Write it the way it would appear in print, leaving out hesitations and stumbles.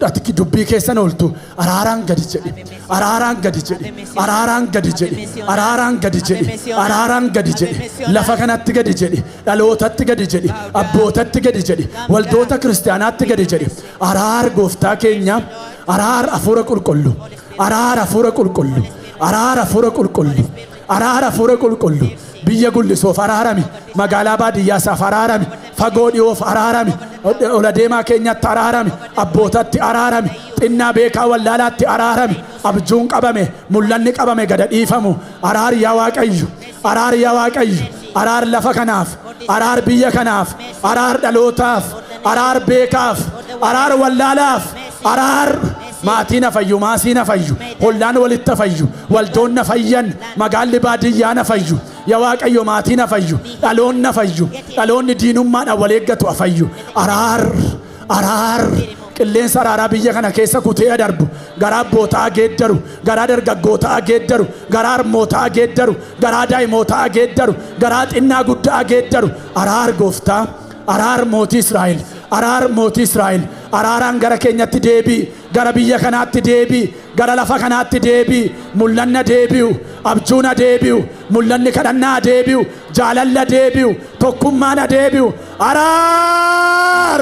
Ati dubbii keessa ooltu araaraan gadi jedhi, araaraan gadi jedhi, araaraan gadi jedhi, araaraan gadi jedhi, araaraan gadi jedhi, lafa kanatti gadi jedhi, dhalootatti gadi jedhi, abbootatti gadi jedhi, waldoota kiristaanaatti gadi jedhi. Araar gooftaa keenya, araar hafuura qulqullu, araar hafuura qulqullu, araar hafuura qulqullu, araar hafuura qulqullu. Biyya gullisoof araarami, magaalaa baadiyyaaf araarami, fagoo dhiyoof araarami, ola deemaa keenyatti araarami, abbootatti araarami, xinnaa beekaa wallaalaatti araarami, abjuun qabame, mul'anni qabame gada dhiifamu. Araar yaa Waaqayyo, araar yaa Waaqayyo, araar lafa kanaaf, araar biyya kanaaf, araar dhalootaaf, araar beekaaf, araar wallaalaaf, araar maatiin afayyu, maasiin afayyu, hollaan walitti afayyu, waldoon afayyan, magaalli baadiyyaa afayyu. Yaa Waaqayyo maatiin afayyu, dhaloonni afayyu, dhaloonni diinummaadhaan wal eeggatu afayyu. Araar, araar. Qilleensa araaraa biyya kana keessa kutee darbu, garaa abbootaa geeddaru, garaa dargaggootaa geeddaru, garaa harmootaa geeddaru, garaa daa'imootaa geeddaru, garaa xinnaa guddaa geeddaru. Araar gooftaa, araar mootii Israa'el, araar mootii Israa'el. Araaraan gara keenyatti deebii, gara biyya kanaatti deebii, gara lafa kanaatti deebii. Mul'anna deebi'u, abjuuna deebi'u, mul'anni kadhannaa deebi'u, jaalalla deebi'u, tokkummaan deebi'u. Araar.